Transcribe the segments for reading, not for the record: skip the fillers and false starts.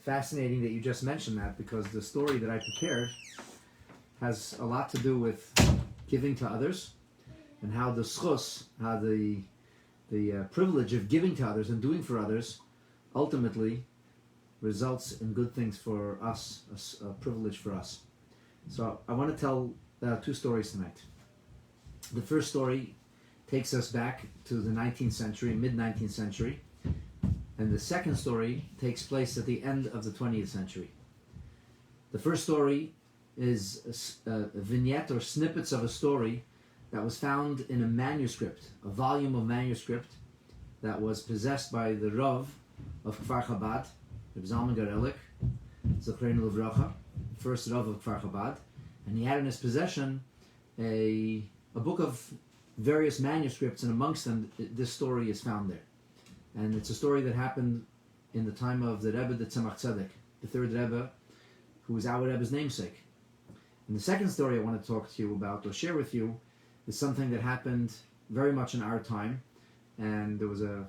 fascinating that you just mentioned that, because the story that I prepared has a lot to do with giving to others, and how the schus, how the privilege of giving to others and doing for others ultimately results in good things for us, a privilege for us. So I want to tell two stories tonight. The first story takes us back to the 19th century, mid-19th century, and the second story takes place at the end of the 20th century. The first story is a vignette or snippets of a story that was found in a manuscript, a volume of manuscript that was possessed by the Rav of Kfar Chabad, Reb Zalman Garelik, Zachreinu Levracha, first Rav of Kfar Chabad, and he had in his possession a book of various manuscripts, and amongst them this story is found there. And it's a story that happened in the time of the Rebbe, the Tzemach Tzedek, the third Rebbe, who was our Rebbe's namesake. And the second story I want to talk to you about, or share with you, is something that happened very much in our time, and there was a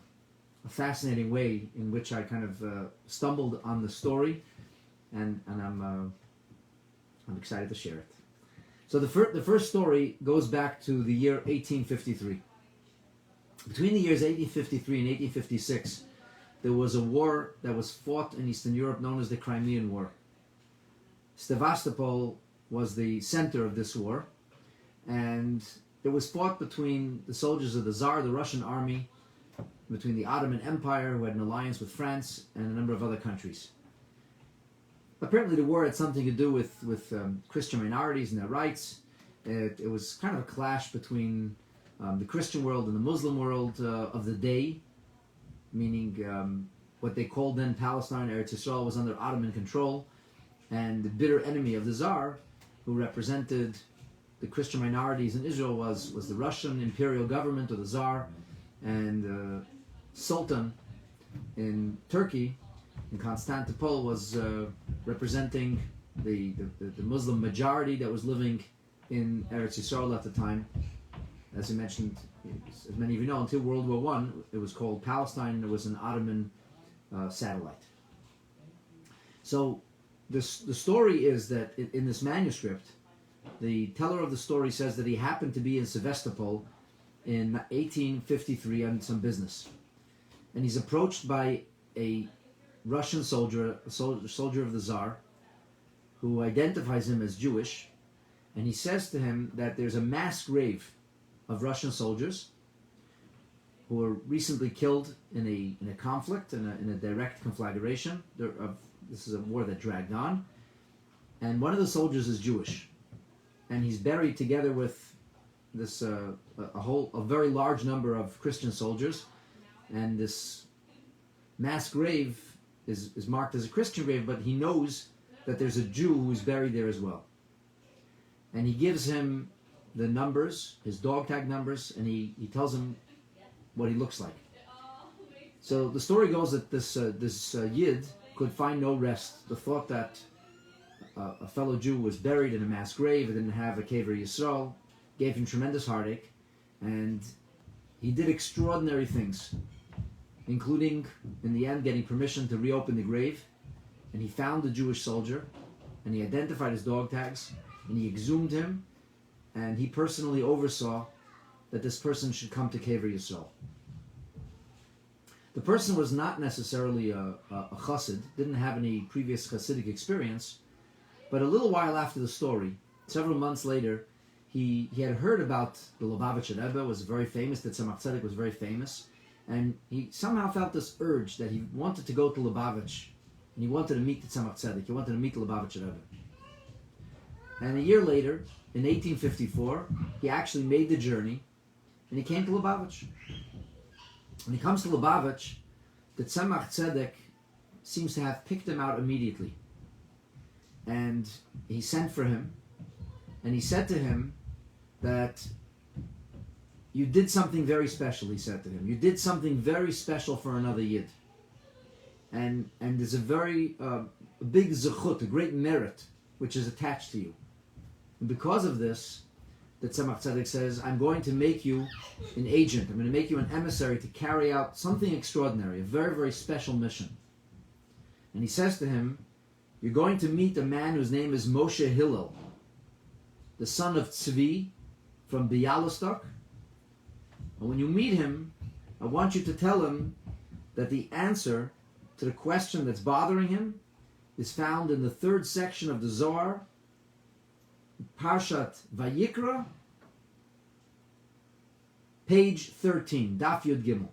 fascinating way in which I kind of stumbled on the story, and I'm excited to share it. So the first story goes back to the year 1853. Between the years 1853 and 1856, there was a war that was fought in Eastern Europe known as the Crimean War. Sevastopol was the center of this war, and it was fought between the soldiers of the Tsar, the Russian army, between the Ottoman Empire, who had an alliance with France, and a number of other countries. Apparently the war had something to do with Christian minorities and their rights. It was kind of a clash between the Christian world and the Muslim world of the day, meaning what they called then Palestine, Eretz Yisrael, was under Ottoman control, and the bitter enemy of the Tsar, who represented the Christian minorities in Israel, was the Russian imperial government, or the Tsar, and the Sultan in Turkey, in Constantinople, was representing the Muslim majority that was living in Eretz Yisrael at the time. As I mentioned, as many of you know, until World War I, it was called Palestine, and it was an Ottoman satellite. So the story is that in this manuscript, the teller of the story says that he happened to be in Sevastopol in 1853 on some business. And he's approached by a Russian soldier, a soldier of the Tsar, who identifies him as Jewish, and he says to him that there's a mass grave of Russian soldiers who were recently killed in a conflict, in a direct conflagration. This is a war that dragged on, and one of the soldiers is Jewish, and he's buried together with this a very large number of Christian soldiers, and this mass grave is marked as a Christian grave, but he knows that there's a Jew who's buried there as well. And he gives him the numbers, his dog tag numbers, and he tells him what he looks like. So the story goes that this Yid could find no rest. The thought that a fellow Jew was buried in a mass grave and didn't have a Kever Yisrael gave him tremendous heartache, and he did extraordinary things, including, in the end, getting permission to reopen the grave. And he found the Jewish soldier, and he identified his dog tags, and he exhumed him, and he personally oversaw that this person should come to Kever Yisrael. The person was not necessarily a chassid, didn't have any previous chassidic experience, but a little while after the story, several months later, he had heard about the Lubavitcher Rebbe, was very famous, that Tzemach Tzedek was very famous, and he somehow felt this urge that he wanted to go to Lubavitch, and he wanted to meet the Tzemach Tzedek, he wanted to meet the Lubavitcher Rebbe. And a year later, in 1854, he actually made the journey, and he came to Lubavitch. When he comes to Lubavitch, the Tzemach Tzedek seems to have picked him out immediately. And he sent for him, and he said to him that you did something very special, he said to him. You did something very special for another Yid. And there's a very big zechut, a great merit, which is attached to you. And because of this, the Tzemach Tzedek says, I'm going to make you an agent. I'm going to make you an emissary to carry out something extraordinary, a very, very special mission. And he says to him, you're going to meet a man whose name is Moshe Hillel, the son of Tzvi from Bialystok. And when you meet him, I want you to tell him that the answer to the question that's bothering him is found in the third section of the Zohar, Parshat Vayikra, page 13, Daf Yud Gimel.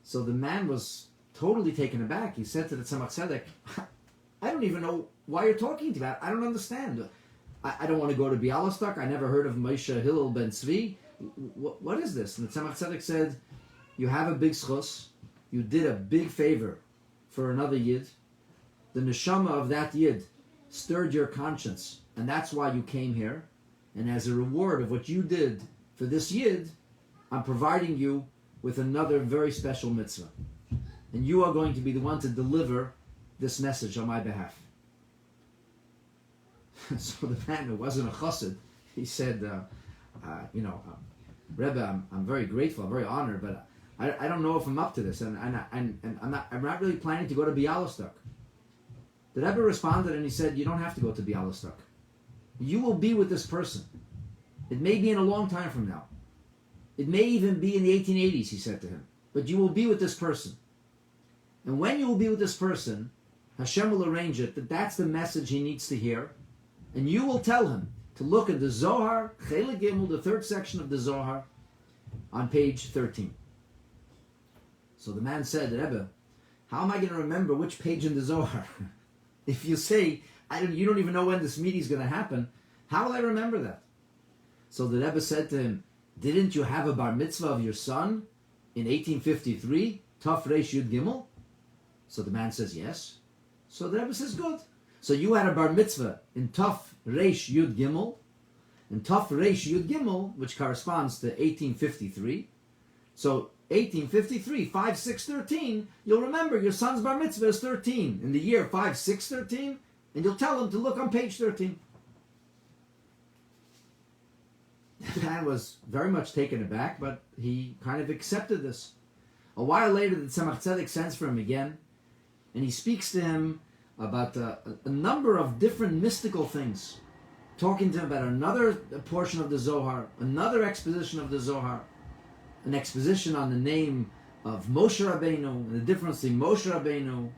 So the man was totally taken aback. He said to the Tzemach Tzedek, I don't even know why you're talking to me. I don't understand. I don't want to go to Bialystok. I never heard of Moshe Hillel ben Tzvi. What is this? And the Tzemach Tzedek said, you have a big schus. You did a big favor for another Yid. The neshama of that Yid stirred your conscience, and that's why you came here. And as a reward of what you did for this Yid, I'm providing you with another very special mitzvah. And you are going to be the one to deliver this message on my behalf. So the man who wasn't a chassid, he said, Rebbe, I'm very grateful, I'm very honored, but I don't know if I'm up to this, and I'm not really planning to go to Bialystok. The Rebbe responded and he said, you don't have to go to Bialystok. You will be with this person. It may be in a long time from now. It may even be in the 1880s, he said to him. But you will be with this person. And when you will be with this person, Hashem will arrange it that that's the message he needs to hear. And you will tell him to look at the Zohar, Chelik Gimel, the third section of the Zohar, on page 13. So the man said, Rebbe, how am I going to remember which page in the Zohar? If you say, you don't even know when this meeting is going to happen, how will I remember that? So the Rebbe said to him, didn't you have a bar mitzvah of your son in 1853, Taf Reish Yud Gimel? So the man says, yes. So the Rebbe says, good. So you had a bar mitzvah in Taf Reish Yud Gimel, and Taf Reish Yud Gimel, which corresponds to 1853. So 1853, 5, 6, 13, you'll remember your son's bar mitzvah is 13 in the year 5, 6, 13, and you'll tell him to look on page 13. The man was very much taken aback, but he kind of accepted this. A while later, the Tzemach Tzedek sends for him again, and he speaks to him about a number of different mystical things, talking to him about another portion of the Zohar, another exposition of the Zohar, an exposition on the name of Moshe Rabbeinu, and the difference between Moshe Rabbeinu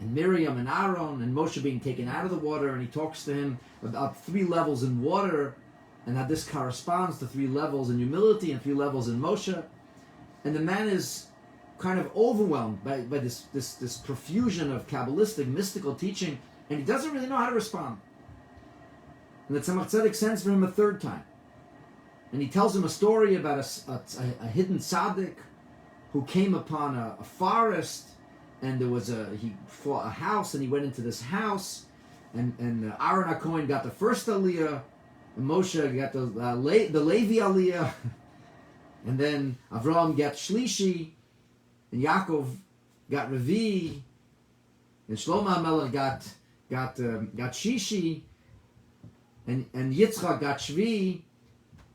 and Miriam and Aaron, and Moshe being taken out of the water, and he talks to him about 3 levels in water, and how this corresponds to 3 levels in humility and 3 levels in Moshe. And the man is kind of overwhelmed by this profusion of Kabbalistic, mystical teaching, and he doesn't really know how to respond. And the Tzemach Tzedek sends for him a 3rd time. And he tells him a story about a hidden tzaddik who came upon a forest, and he fought a house, and he went into this house, and Aaron HaKohen got the first aliyah, and Moshe got the Levi aliyah, and then Avraham got Shlishi, and Yaakov got Revi, and Shlomo HaMelech got Shishi, and Yitzchak got Shvi,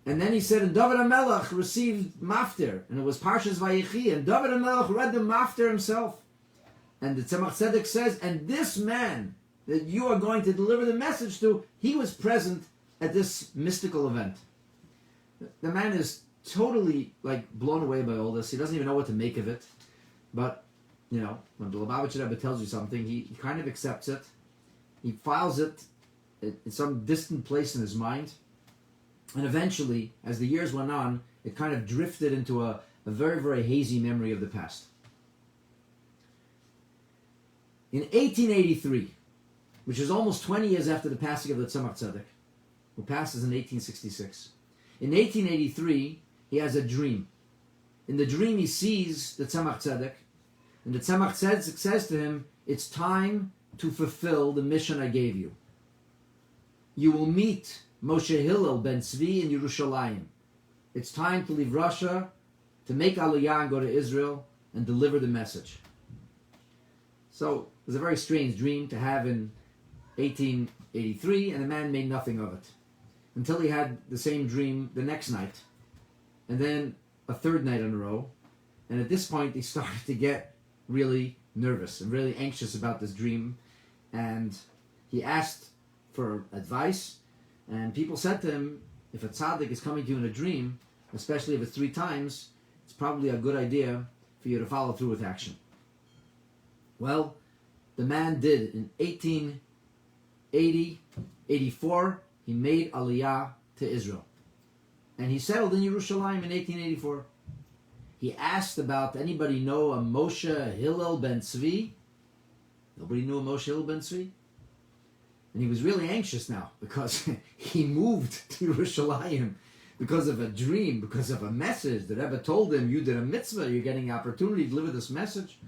and then he said, and David HaMelech received Maftir, and it was Parshas Vayechi, and David HaMelech read the Maftir himself. And the Tzemach Tzedek says, and this man that you are going to deliver the message to, he was present at this mystical event. The man is totally blown away by all this. He doesn't even know what to make of it. But, when the Lubavitcher Rebbe tells you something, he kind of accepts it. He files it in some distant place in his mind. And eventually, as the years went on, it kind of drifted into a very, very hazy memory of the past. In 1883, which is almost 20 years after the passing of the Tzemach Tzedek, who passes in 1866, in 1883, he has a dream. In the dream, he sees the Tzemach Tzedek, and the Tzemach Tzedek says to him, it's time to fulfill the mission I gave you. You will meet Moshe Hillel ben Tzvi in Yerushalayim. It's time to leave Russia, to make Aliyah and go to Israel and deliver the message. So it was a very strange dream to have in 1883, and the man made nothing of it until he had the same dream the next night, and then a 3rd night in a row. And at this point, he started to get really nervous and really anxious about this dream. And he asked for advice. And people said to him, if a tzaddik is coming to you in a dream, especially if it's 3 times, it's probably a good idea for you to follow through with action. Well, the man did. In 1884, he made Aliyah to Israel. And he settled in Yerushalayim in 1884. He asked about, anybody know a Moshe Hillel ben Tzvi? Nobody knew a Moshe Hillel ben Tzvi? And he was really anxious now because he moved to Yerushalayim because of a dream, because of a message. The Rebbe told him, you did a mitzvah, you're getting an opportunity to deliver this message.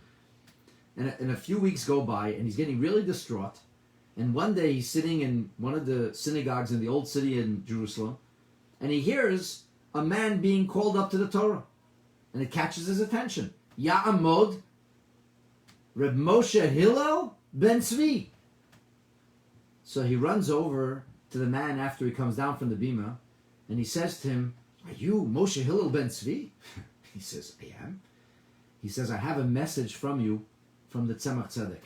And a few weeks go by, and he's getting really distraught. And one day he's sitting in one of the synagogues in the old city in Jerusalem, and he hears a man being called up to the Torah. And it catches his attention. Ya'amod Reb Moshe Hillel ben Tzvi. So he runs over to the man after he comes down from the bima, and he says to him, are you Moshe Hillel ben Tzvi? He says, I am. He says, I have a message from you from the Tzemach Tzedek,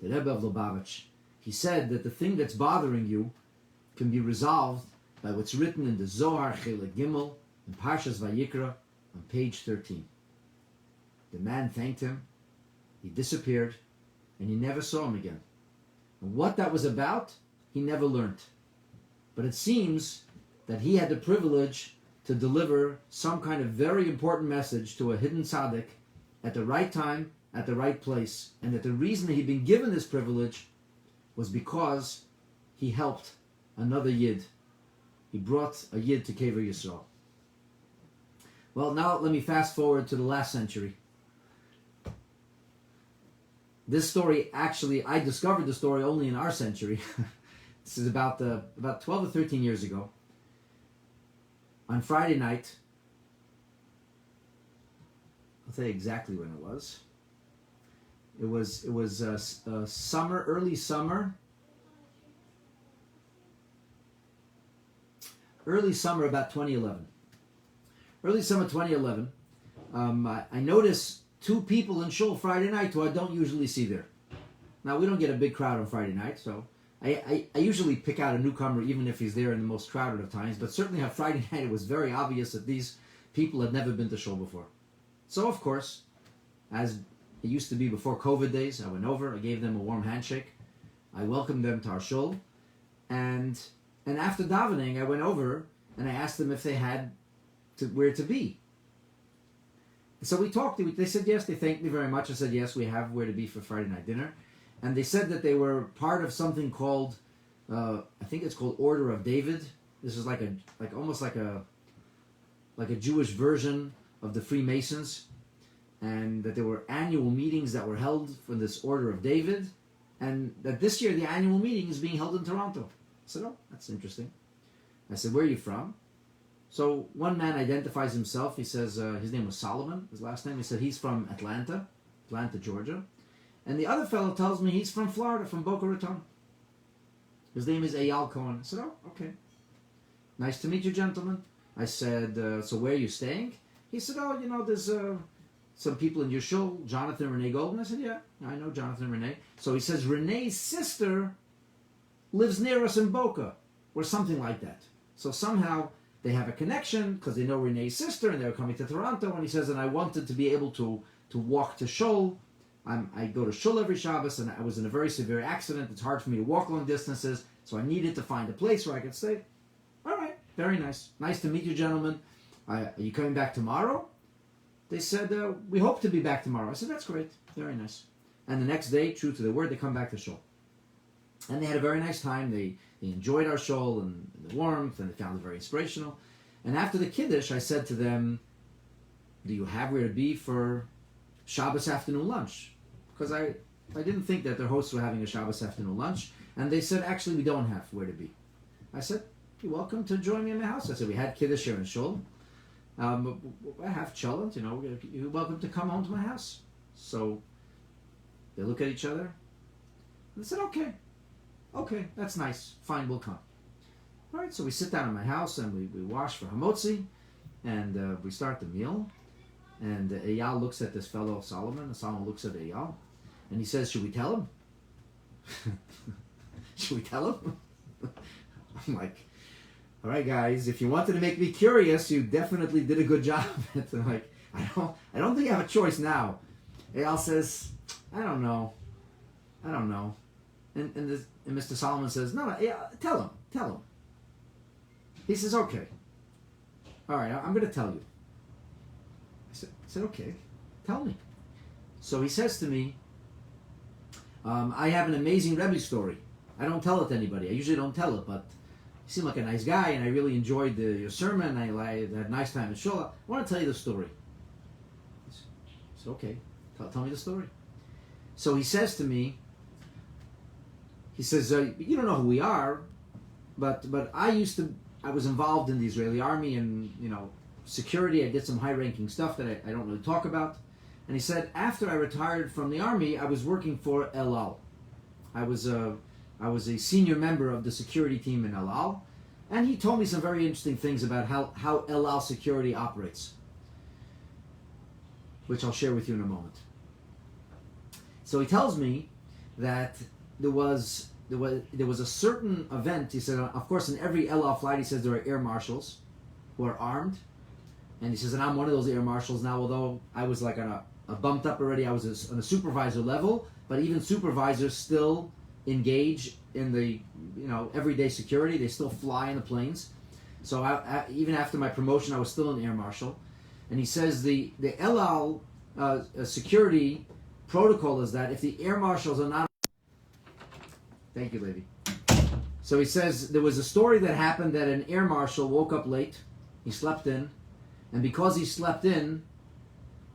the Rebbe of Lubavitch. He said that the thing that's bothering you can be resolved by what's written in the Zohar Chelek Gimel in Parshas Vayikra on page 13. The man thanked him, he disappeared, and he never saw him again. And what that was about, he never learned. But it seems that he had the privilege to deliver some kind of very important message to a hidden tzaddik at the right time, at the right place, and that the reason that he'd been given this privilege was because he helped another yid. He brought a yid to Kever Yisrael. Well, now let me fast forward to the last century. This story, actually, I discovered the story only in our century. This is about 12 or 13 years ago. On Friday night, I'll tell you exactly when it was. It was summer, early summer about 2011. Early summer 2011. I noticed 2 people in shul Friday night who I don't usually see there. Now, we don't get a big crowd on Friday night, so I usually pick out a newcomer even if he's there in the most crowded of times, but certainly on Friday night it was very obvious that these people had never been to shul before. So, of course, as it used to be before COVID days, I went over, I gave them a warm handshake, I welcomed them to our shul, and after davening, I went over and I asked them if they had where to be. So we talked. They said yes. They thanked me very much. I said yes, we have where to be for Friday night dinner. And they said that they were part of something called, I think it's called Order of David. This is almost like a Jewish version of the Freemasons, and that there were annual meetings that were held for this Order of David, and that this year the annual meeting is being held in Toronto. I said, oh, that's interesting. I said, where are you from? So one man identifies himself. He says his name was Solomon, his last name. He said he's from Atlanta, Georgia. And the other fellow tells me he's from Florida, from Boca Raton. His name is Eyal Cohen. I said, oh, okay. Nice to meet you, gentlemen. I said, so where are you staying? He said, oh, there's some people in your shul, Jonathan and Renee Golden. I said, yeah, I know Jonathan and Renee. So he says, Renee's sister lives near us in Boca, or something like that. So somehow they have a connection because they know Renee's sister and they're coming to Toronto. And he says, and I wanted to be able to walk to shul. I go to shul every Shabbos, and I was in a very severe accident. It's hard for me to walk long distances, so I needed to find a place where I could stay. All right, very nice. Nice to meet you, gentlemen. Are you coming back tomorrow? They said, we hope to be back tomorrow. I said, that's great. Very nice. And the next day, true to their word, they come back to shul. And they had a very nice time. They enjoyed our shul and the warmth, and they found it very inspirational. And after the Kiddush, I said to them, do you have where to be for Shabbos afternoon lunch? Because I didn't think that their hosts were having a Shabbos afternoon lunch. And they said, actually, we don't have where to be. I said, you're welcome to join me in my house. I said, we had Kiddush here in shul. I have cholent, you're welcome to come home to my house. So they look at each other. And they said, okay, that's nice. Fine, we'll come. All right, so we sit down in my house and we wash for Hamotzi, and we start the meal. And Eyal looks at this fellow Solomon, and Solomon looks at Eyal. And he says, should we tell him? Should we tell him? I'm like, all right, guys, if you wanted to make me curious, you definitely did a good job. I'm like, I don't think I have a choice now. Eyal says, I don't know. And Mr. Solomon says, no, yeah, tell him. He says, okay. All right, I'm going to tell you. I said, okay, tell me. So he says to me, I have an amazing Rebbe story. I don't tell it to anybody. I usually don't tell it, but you seem like a nice guy, and I really enjoyed your sermon. I had a nice time in Shul. I want to tell you the story. I said, okay, tell me the story. So he says to me, he says, you don't know who we are, but I was involved in the Israeli army and, security. I did some high-ranking stuff that I don't really talk about. And he said, after I retired from the army, I was working for El Al. I was a senior member of the security team in El Al. And he told me some very interesting things about how El Al security operates, which I'll share with you in a moment. So he tells me that there was a certain event. He said, of course, in every El Al flight, he says there are air marshals who are armed. And he says, and I'm one of those air marshals now, although I was like on a bumped up already. I was on a supervisor level, but even supervisors still engage in the everyday security. They still fly in the planes. So even after my promotion, I was still an air marshal. And he says the El Al security protocol is that if the air marshals are not... Thank you, lady. So he says there was a story that happened that an air marshal woke up late. He slept in. And because he slept in,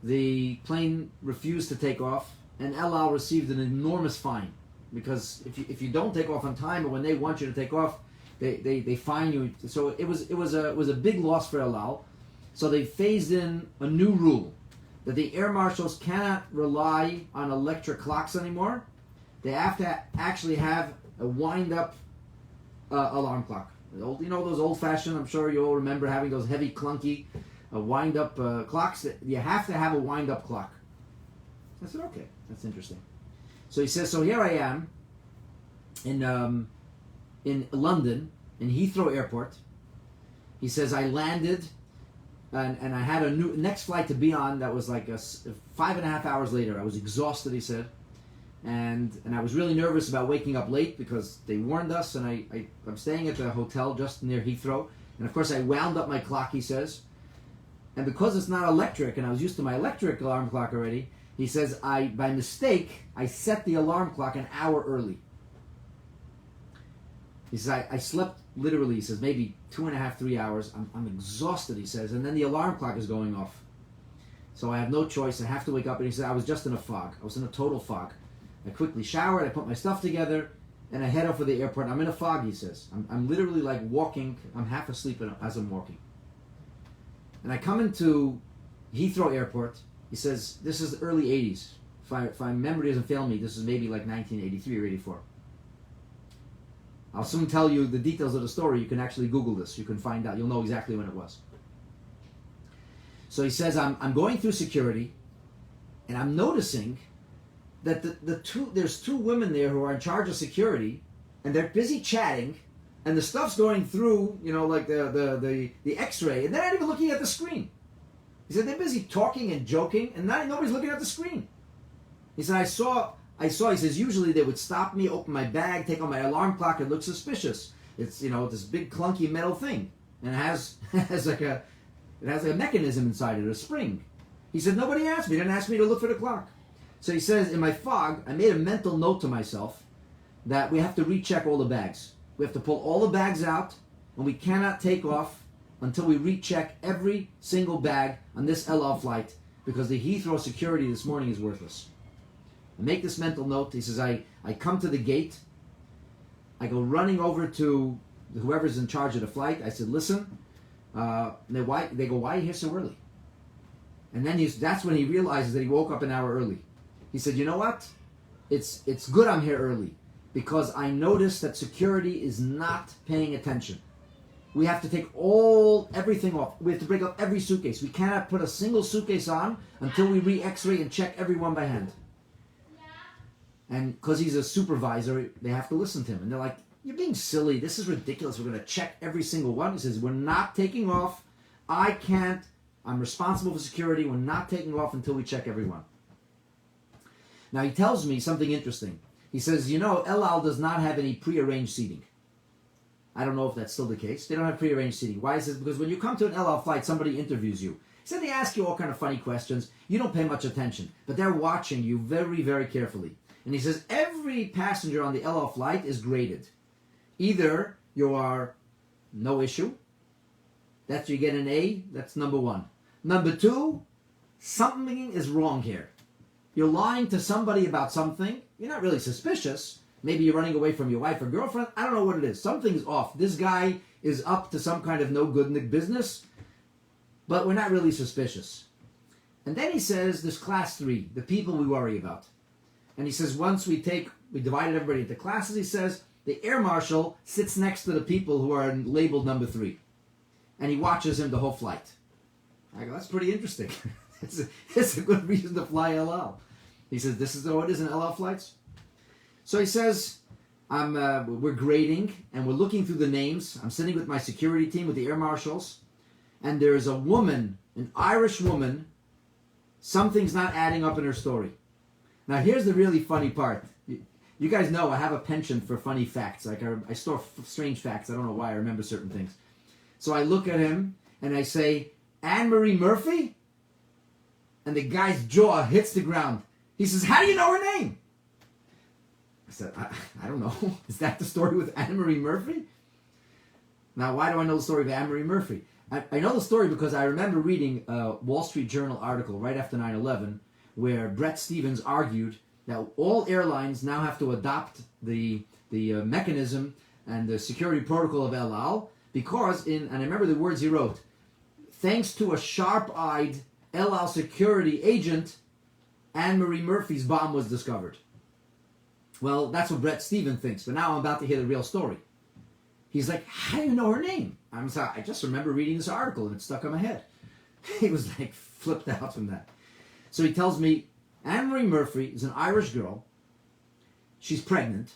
the plane refused to take off, and El Al received an enormous fine. Because if you don't take off on time, or when they want you to take off, they fine you. So it was a big loss for El Al. So they phased in a new rule that the air marshals cannot rely on electric clocks anymore. They have to actually have a wind-up alarm clock. Those old-fashioned. I'm sure you all remember having those heavy, clunky wind-up clocks. You have to have a wind-up clock. I said, okay, that's interesting. So he says, so here I am in London, in Heathrow Airport. He says, I landed, and I had a next flight to be on that was like 5.5 hours later. I was exhausted, he said. And I was really nervous about waking up late because they warned us, and I'm staying at the hotel just near Heathrow. And of course, I wound up my clock, he says. And because it's not electric, and I was used to my electric alarm clock already, he says, by mistake, I set the alarm clock an hour early. He says, I slept literally, he says, maybe 2.5, 3 hours. I'm exhausted, he says, and then the alarm clock is going off. So I have no choice. I have to wake up. And he said, I was just in a fog. I was in a total fog. I quickly showered. I put my stuff together, and I head off for the airport. I'm in a fog, he says. I'm literally like walking. I'm half asleep as I'm walking. And I come into Heathrow Airport. He says, this is the early 80s. If my memory doesn't fail me, this is maybe like 1983 or 84. I'll soon tell you the details of the story. You can actually Google this. You can find out. You'll know exactly when it was. So he says, I'm going through security, and I'm noticing that there's two women there who are in charge of security, and they're busy chatting, and the stuff's going through, like the X-ray, and they're not even looking at the screen. He said they're busy talking and joking, and nobody's looking at the screen. He said I saw. He says usually they would stop me, open my bag, take out my alarm clock, and look suspicious. It's this big clunky metal thing, and it has like a mechanism inside it, a spring. He said nobody asked me. They didn't ask me to look for the clock. So he says in my fog, I made a mental note to myself that we have to recheck all the bags. We have to pull all the bags out, and we cannot take off until we recheck every single bag on this El Al flight, because the Heathrow security this morning is worthless. I make this mental note. He says, I come to the gate. I go running over to whoever's in charge of the flight. I said, listen. They go, why are you here so early? And then that's when he realizes that he woke up an hour early. He said, you know what? It's good I'm here early, because I noticed that security is not paying attention. We have to take everything off. We have to break up every suitcase. We cannot put a single suitcase on until we re-X-ray and check every one by hand. And because he's a supervisor, they have to listen to him. And they're like, you're being silly. This is ridiculous. We're going to check every single one. He says, we're not taking off. I can't. I'm responsible for security. We're not taking off until we check everyone. Now, he tells me something interesting. He says, El Al does not have any prearranged seating. I don't know if that's still the case. They don't have prearranged seating. Why? He says, because when you come to an El Al flight, somebody interviews you. He said they ask you all kind of funny questions. You don't pay much attention, but they're watching you very, very carefully. And he says, every passenger on the El Al flight is graded. Either you are no issue, that's you get an A, that's number one. Number two, something is wrong here. You're lying to somebody about something. You're not really suspicious. Maybe you're running away from your wife or girlfriend. I don't know what it is. Something's off. This guy is up to some kind of no good in the business, but we're not really suspicious. And then he says, there's class 3, the people we worry about. And he says, once we divided everybody into classes, he says, the air marshal sits next to the people who are labeled number 3. And he watches him the whole flight. I go, that's pretty interesting. It's a good reason to fly El Al. He says, this is how it is in El Al flights. So he says, we're grading and we're looking through the names. I'm sitting with my security team, with the air marshals. And there's a woman, an Irish woman. Something's not adding up in her story. Now here's the really funny part. You guys know I have a penchant for funny facts. Like I store strange facts. I don't know why I remember certain things. So I look at him and I say, Anne-Marie Murphy? And the guy's jaw hits the ground. He says, how do you know her name? I said, I don't know. Is that the story with Anne-Marie Murphy? Now, why do I know the story of Anne-Marie Murphy? I know the story because I remember reading a Wall Street Journal article right after 9/11 where Bret Stephens argued that all airlines now have to adopt the mechanism and the security protocol of El Al because, and I remember the words he wrote, thanks to a sharp-eyed El Al security agent, Anne-Marie Murphy's bomb was discovered. Well, that's what Bret Stephens thinks, but now I'm about to hear the real story. He's like, how do you know her name? I'm sorry, I just remember reading this article and it stuck in my head. He was like flipped out from that. So he tells me, Anne-Marie Murphy is an Irish girl. She's pregnant.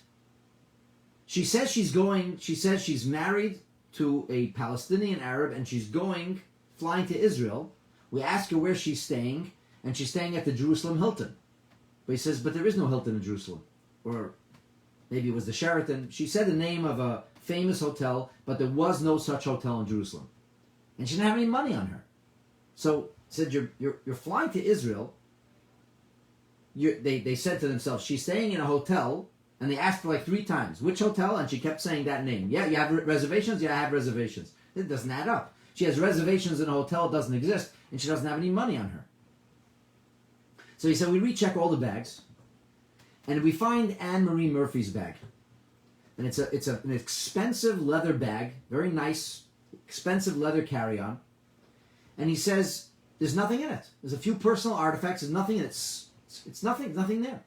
She says she's married to a Palestinian Arab and she's flying to Israel. We ask her where she's staying, and she's staying at the Jerusalem Hilton. But he says, but there is no Hilton in Jerusalem. Or maybe it was the Sheraton. She said the name of a famous hotel, but there was no such hotel in Jerusalem. And she didn't have any money on her. So he said, you're flying to Israel. They said to themselves, she's staying in a hotel, and they asked her like 3 times, which hotel? And she kept saying that name. Yeah, you have reservations? Yeah, I have reservations. It doesn't add up. She has reservations in a hotel that doesn't exist, and she doesn't have any money on her. So he said, we recheck all the bags, and we find Anne-Marie Murphy's bag. And it's an expensive leather bag, very nice, expensive leather carry-on. And he says, there's nothing in it. There's a few personal artifacts. There's nothing in it. It's nothing there.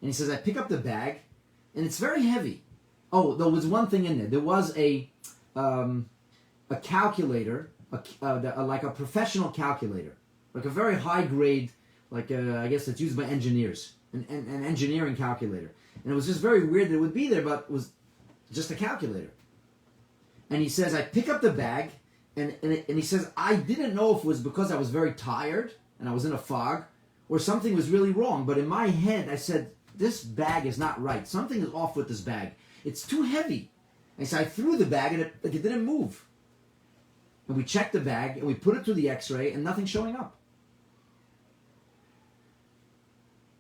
And he says, I pick up the bag, and it's very heavy. Oh, there was one thing in there. There was a calculator, like a professional calculator, like a very high grade, like I guess it's used by engineers, an engineering calculator. And it was just very weird that it would be there, but it was just a calculator. And he says, I pick up the bag, and he says, I didn't know if it was because I was very tired and I was in a fog, or something was really wrong. But in my head, I said, this bag is not right. Something is off with this bag. It's too heavy. And so I threw the bag, and it didn't move. And we checked the bag, and we put it through the x-ray, and nothing's showing up.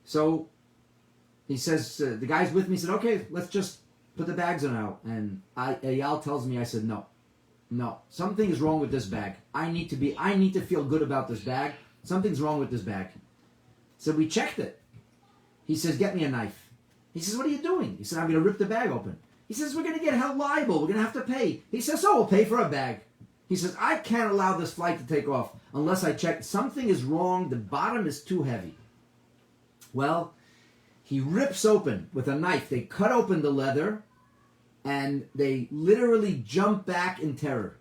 So he says, the guys with me said, okay, let's just put the bags on out. And Eyal tells me, I said, no, something is wrong with this bag. I need to feel good about this bag. Something's wrong with this bag. So we checked it. He says, get me a knife. He says, what are you doing? He said, I'm going to rip the bag open. He says, we're going to get held liable. We're going to have to pay. He says, so we'll pay for a bag. He says, I can't allow this flight to take off unless I check. Something is wrong. The bottom is too heavy. Well, he rips open with a knife. They cut open the leather, and they literally jump back in terror.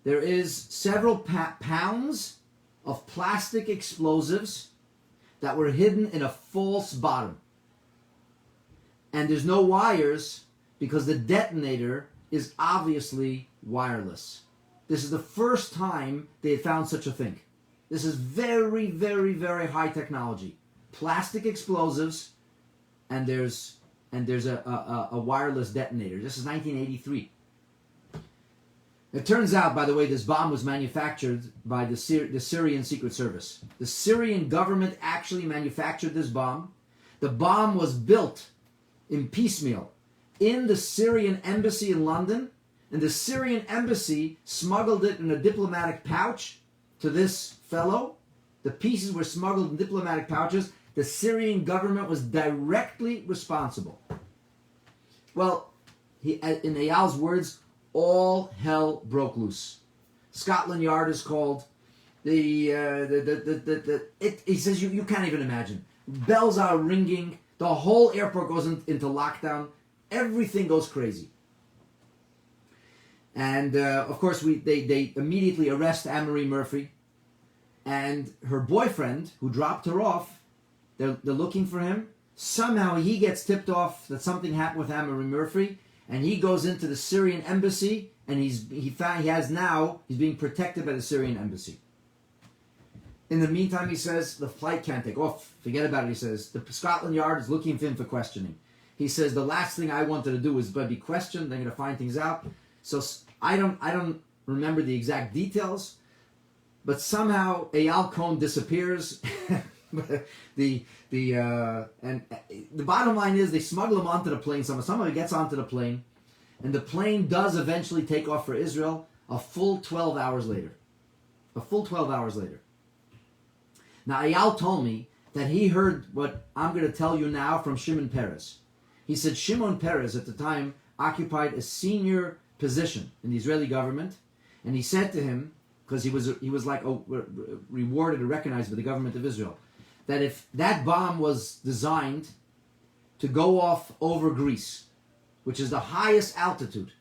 There is several pounds of plastic explosives that were hidden in a false bottom. And there's no wires because the detonator is obviously wireless. This is the first time they had found such a thing. This is very, very, very high technology. Plastic explosives, and there's a wireless detonator. This is 1983. It turns out, by the way, this bomb was manufactured by the Syrian Secret Service. The Syrian government actually manufactured this bomb. The bomb was built in piecemeal in the Syrian embassy in London, and the Syrian embassy smuggled it in a diplomatic pouch to this fellow. The pieces were smuggled in diplomatic pouches. The Syrian government was directly responsible. Well, in Eyal's words, all hell broke loose. Scotland Yard is called. He says you can't even imagine. Bells are ringing. The whole airport goes into lockdown. Everything goes crazy. And of course, they immediately arrest Anne-Marie Murphy and her boyfriend, who dropped her off. They're looking for him. Somehow he gets tipped off that something happened with Anne-Marie Murphy, and he goes into the Syrian embassy, and he's being protected by the Syrian embassy. In the meantime, he says, the flight can't take off. Forget about it, he says. The Scotland Yard is looking for him for questioning. He says, the last thing I wanted to do was be questioned. They're going to find things out. So I don't remember the exact details, but somehow Eyal Cohn disappears. The bottom line is they smuggle him onto the plane. Somehow he gets onto the plane, and the plane does eventually take off for Israel a full 12 hours later. A full 12 hours later. Now Eyal told me that he heard what I'm going to tell you now from Shimon Peres. He said Shimon Peres at the time occupied a senior position in the Israeli government, and he said to him, because he was like rewarded or recognized by the government of Israel, that if that bomb was designed to go off over Greece, which is the highest altitude,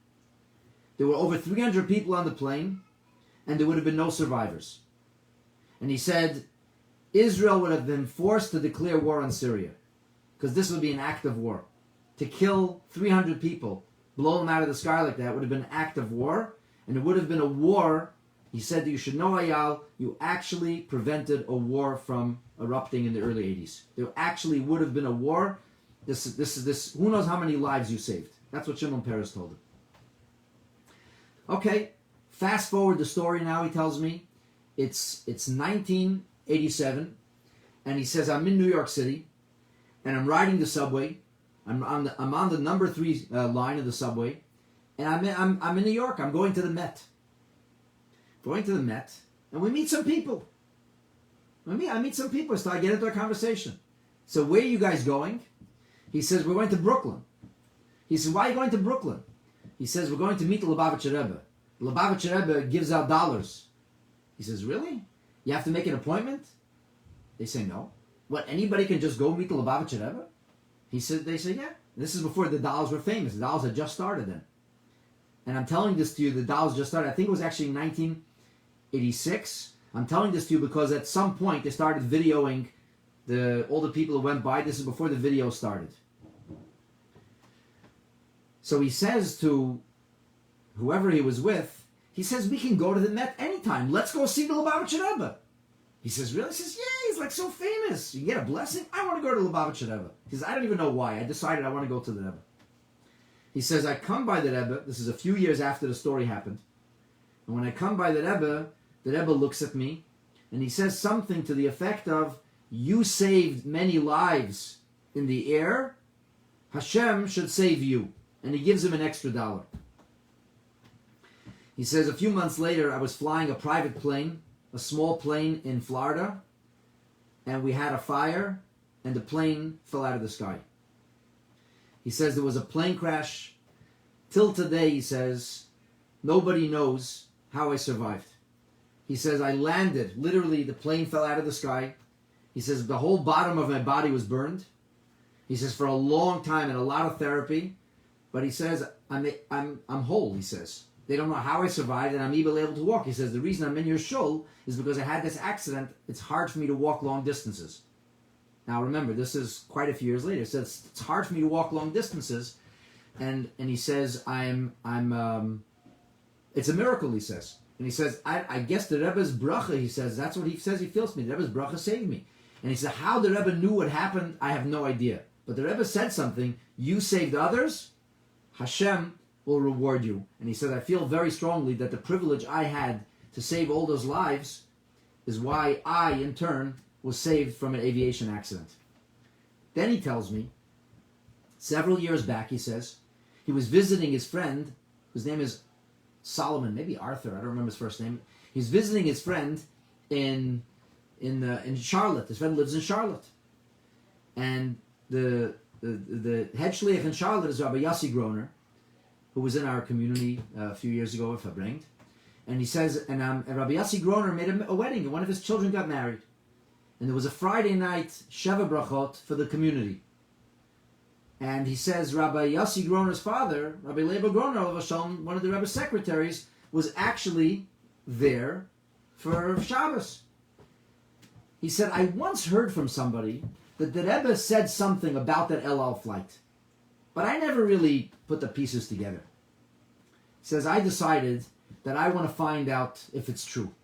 there were over 300 people on the plane, and there would have been no survivors. And he said Israel would have been forced to declare war on Syria, because this would be an act of war. To kill 300 people, blow them out of the sky like that, would have been an act of war, and it would have been a war. He said that you should know, Eyal, you actually prevented a war from erupting in the early 80s. There actually would have been a war. This. Who knows how many lives you saved? That's what Shimon Peres told him. Okay, fast forward the story now. He tells me it's 1987, and he says I'm in New York City, and I'm riding the subway. I'm on the number 3 line of the subway, and I'm in New York. I'm going to the Met. And we meet some people. I meet some people, so I get into a conversation. So where are you guys going? He says, we're going to Brooklyn. He says, why are you going to Brooklyn? He says, we're going to meet the Lubavitcher Rebbe. The Lubavitcher Rebbe gives out dollars. He says, really? You have to make an appointment? They say, no. What, anybody can just go meet the Lubavitcher Rebbe? They say, yeah. This is before the dollars were famous. The dollars had just started then. And I'm telling this to you, the dollars just started. I think it was actually 1986. I'm telling this to you because at some point they started videoing all the people who went by. This is before the video started. So he says to whoever he was with, he says, we can go to the Met anytime. Let's go see the Lubavitcher Rebbe. He says, really? He says, yeah, he's like so famous. You can get a blessing? I want to go to the Lubavitcher Rebbe. He says, I don't even know why. I decided I want to go to the Rebbe. He says, I come by the Rebbe. This is a few years after the story happened. And when I come by the Rebbe looks at me and he says something to the effect of, you saved many lives in the air. Hashem should save you. And he gives him an extra $1. He says, a few months later, I was flying a private plane, a small plane in Florida, and we had a fire, and the plane fell out of the sky. He says there was a plane crash. Till today, he says, nobody knows how I survived. He says, I landed. Literally, the plane fell out of the sky. He says, the whole bottom of my body was burned. He says, for a long time and a lot of therapy. But he says, I'm whole, he says. They don't know how I survived, and I'm even able to walk. He says, the reason I'm in your shul is because I had this accident. It's hard for me to walk long distances. Now remember, this is quite a few years later. He says, it's hard for me to walk long distances. And he says, it's a miracle, he says. And he says, I guess the Rebbe's bracha, he says, that's what he says he feels me. The Rebbe's bracha saved me. And he said, how the Rebbe knew what happened, I have no idea. But the Rebbe said something, you saved others, Hashem will reward you. And he said, I feel very strongly that the privilege I had to save all those lives is why I, in turn, was saved from an aviation accident. Then he tells me, several years back, he says, he was visiting his friend, whose name is Solomon, maybe Arthur, I don't remember his first name. He's visiting his friend in Charlotte. His friend lives in Charlotte. And the head shliach in Charlotte is Rabbi Yossi Groner, who was in our community a few years ago, Zoombrengen. And he says, and Rabbi Yossi Groner made a wedding, and one of his children got married. And there was a Friday night Sheva Brachot for the community. And he says Rabbi Yossi Groner's father, Rabbi Leber Groner, one of the Rebbe's secretaries, was actually there for Shabbos. He said, I once heard from somebody that the Rebbe said something about that El Al flight, but I never really put the pieces together. He says, I decided that I want to find out if it's true.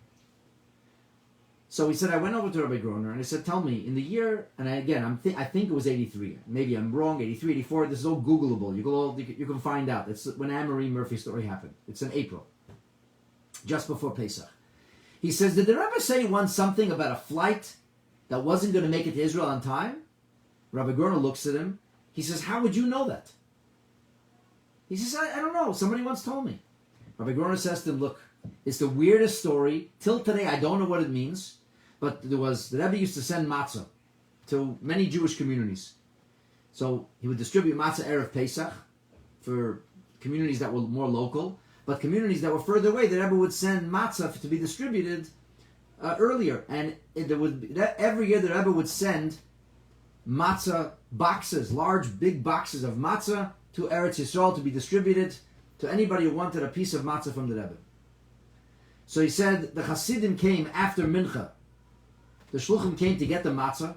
So he said, I went over to Rabbi Groner and I said, tell me, in the year, and I think it was 83. Maybe I'm wrong, 83, 84. This is all Googleable. You can find out. It's when Anne-Marie Murphy's story happened. It's in April, just before Pesach. He says, did the Rebbe say once something about a flight that wasn't going to make it to Israel on time? Rabbi Groner looks at him. He says, how would you know that? He says, I don't know. Somebody once told me. Rabbi Groner says to him, look, it's the weirdest story. Till today, I don't know what it means. But the Rebbe used to send matzah to many Jewish communities. So he would distribute matzah Erev Pesach for communities that were more local. But communities that were further away, the Rebbe would send matzah to be distributed earlier. And every year the Rebbe would send matzah boxes, large, big boxes of matzah to Eretz Yisrael to be distributed to anybody who wanted a piece of matzah from the Rebbe. So he said the Hasidim came after Mincha. The shluchim came to get the matzah,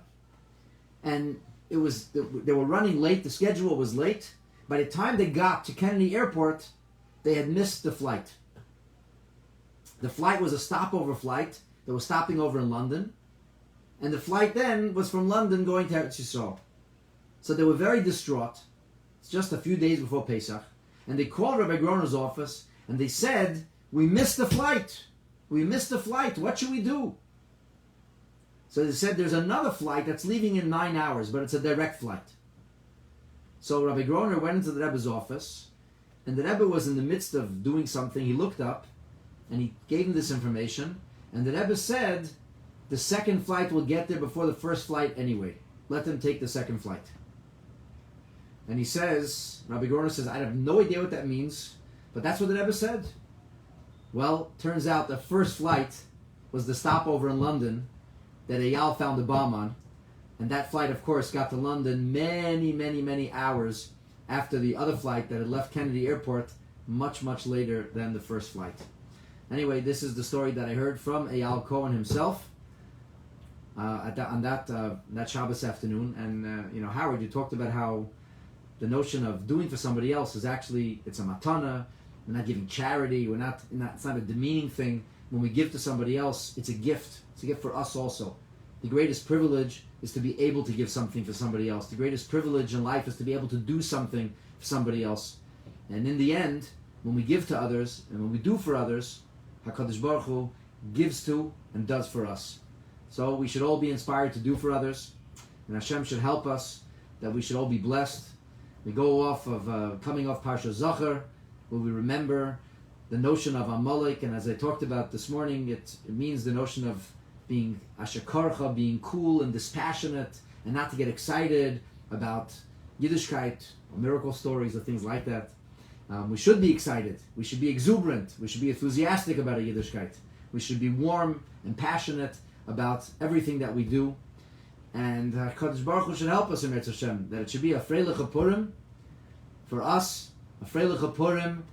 and they were running late. The schedule was late. By the time they got to Kennedy Airport, they had missed the flight. The flight was a stopover flight that was stopping over in London, and the flight then was from London going to Eretz Yisrael. So they were very distraught. It's just a few days before Pesach, and they called Rabbi Groner's office, and they said, we missed the flight. We missed the flight. What should we do? So they said there's another flight that's leaving in 9 hours, but it's a direct flight. So Rabbi Groner went into the Rebbe's office, and the Rebbe was in the midst of doing something. He looked up, and he gave him this information, and the Rebbe said, the second flight will get there before the first flight anyway. Let them take the second flight. And he says, Rabbi Groner says, I have no idea what that means, but that's what the Rebbe said. Well, turns out the first flight was the stopover in London that Eyal found a bomb on. And that flight, of course, got to London many hours after the other flight that had left Kennedy Airport much later than the first flight. Anyway, this is the story that I heard from Eyal Cohen himself on that Shabbos afternoon. And, Howard, you talked about how the notion of doing for somebody else is actually, it's a matana. We're not giving charity. It's not a demeaning thing. When we give to somebody else, it's a gift. It's a gift for us also. The greatest privilege is to be able to give something for somebody else. The greatest privilege in life is to be able to do something for somebody else. And in the end, when we give to others, and when we do for others, HaKadosh Baruch Hu gives to and does for us. So we should all be inspired to do for others. And Hashem should help us, that we should all be blessed. We go off of, coming off Parsha Zachor, where we remember the notion of Amalek, and as I talked about this morning, it means the notion of being ashakarcha, being cool and dispassionate, and not to get excited about Yiddishkeit, or miracle stories, or things like that. We should be excited. We should be exuberant. We should be enthusiastic about a Yiddishkeit. We should be warm and passionate about everything that we do. And Kadosh Baruch Hu should help us in Eretz Hashem, that it should be a Freilich Purim for us, a Freilich Purim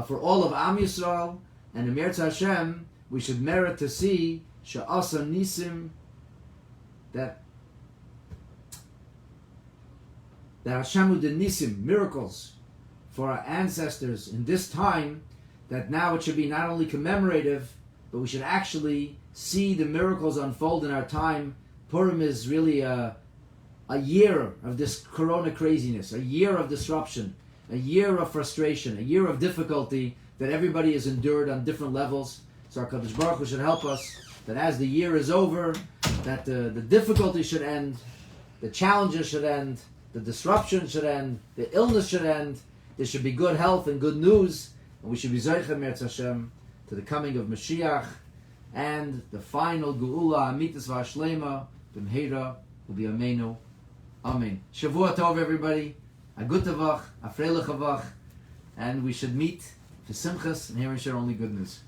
for all of Am Yisrael, and in Eretz Hashem, we should merit to see Sha'asa Nisim, that that Hashem did nisim, miracles, for our ancestors in this time, that now it should be not only commemorative, but we should actually see the miracles unfold in our time. Purim is really a year of this corona craziness, a year of disruption, a year of frustration, a year of difficulty that everybody has endured on different levels. So our Kadosh Baruch Hu should help us that as the year is over, that the difficulty should end, the challenges should end, the disruption should end, the illness should end, there should be good health and good news, and we should be Zoichem Meretz Hashem to the coming of Mashiach and the final Geula Amitis V'Ashlema B'Mheira U'B'Yameinu. Amen. Shavua Tov, everybody. A good tavach, a freilich avach, and we should meet for simchas and here and share only good news.